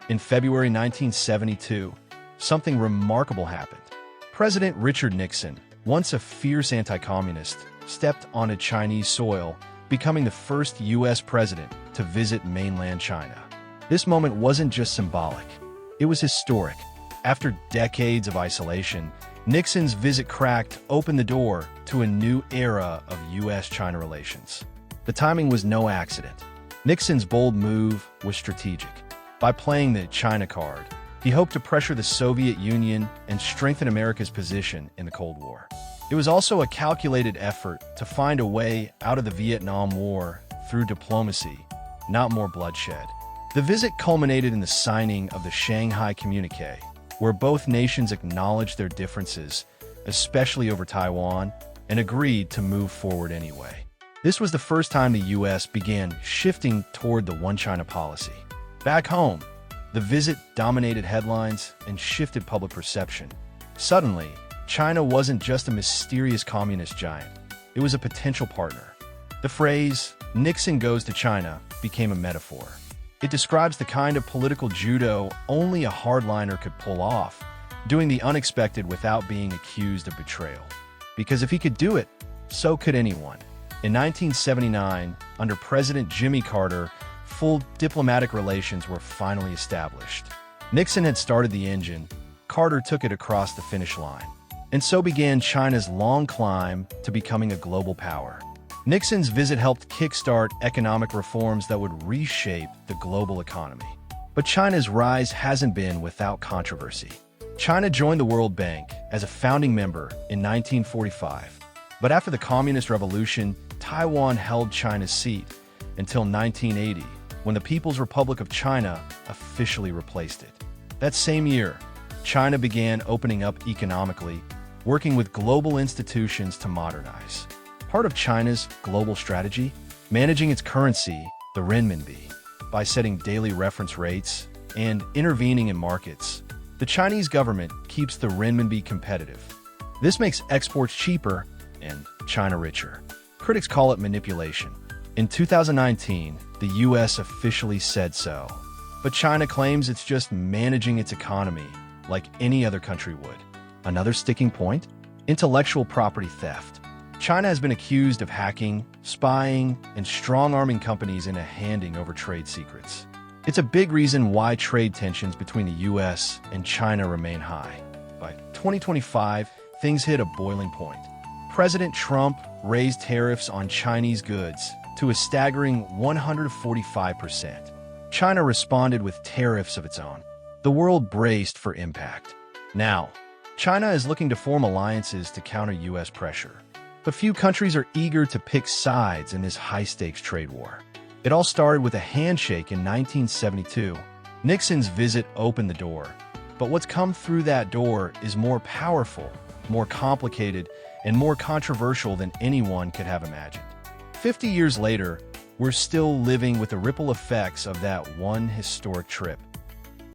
In February 1972, something remarkable happened. President Richard Nixon, once a fierce anti-communist, stepped onto Chinese soil, becoming the first U.S. president to visit mainland China. This moment wasn't just symbolic, it was historic. After decades of isolation, Nixon's visit cracked open the door to a new era of U.S.-China relations. The timing was no accident. Nixon's bold move was strategic. By playing the China card, he hoped to pressure the Soviet Union and strengthen America's position in the Cold War. It was also a calculated effort to find a way out of the Vietnam War through diplomacy, not more bloodshed. The visit culminated in the signing of the Shanghai Communique, where both nations acknowledged their differences, especially over Taiwan, and agreed to move forward anyway. This was the first time the U.S. began shifting toward the One China policy. Back home, the visit dominated headlines and shifted public perception. Suddenly, China wasn't just a mysterious communist giant, it was a potential partner. The phrase, "Nixon goes to China," became a metaphor. It describes the kind of political judo only a hardliner could pull off, doing the unexpected without being accused of betrayal. Because if he could do it, so could anyone. In 1979, under President Jimmy Carter, full diplomatic relations were finally established. Nixon had started the engine, Carter took it across the finish line. And so began China's long climb to becoming a global power. Nixon's visit helped kickstart economic reforms that would reshape the global economy. But China's rise hasn't been without controversy. China joined the World Bank as a founding member in 1945. But after the Communist Revolution, Taiwan held China's seat until 1980, when the People's Republic of China officially replaced it. That same year, China began opening up economically, working with global institutions to modernize. Part of China's global strategy, managing its currency, the renminbi, by setting daily reference rates and intervening in markets. The Chinese government keeps the renminbi competitive. This makes exports cheaper and China richer. Critics call it manipulation. In 2019, the U.S. officially said so. But China claims it's just managing its economy like any other country would. Another sticking point? Intellectual property theft. China has been accused of hacking, spying, and strong-arming companies into handing over trade secrets. It's a big reason why trade tensions between the U.S. and China remain high. By 2025, things hit a boiling point. President Trump raised tariffs on Chinese goods to a staggering 145%. China responded with tariffs of its own. The world braced for impact. Now, China is looking to form alliances to counter U.S. pressure. But few countries are eager to pick sides in this high-stakes trade war. It all started with a handshake in 1972. Nixon's visit opened the door. But what's come through that door is more powerful, more complicated, and more controversial than anyone could have imagined. 50 years later, we're still living with the ripple effects of that one historic trip.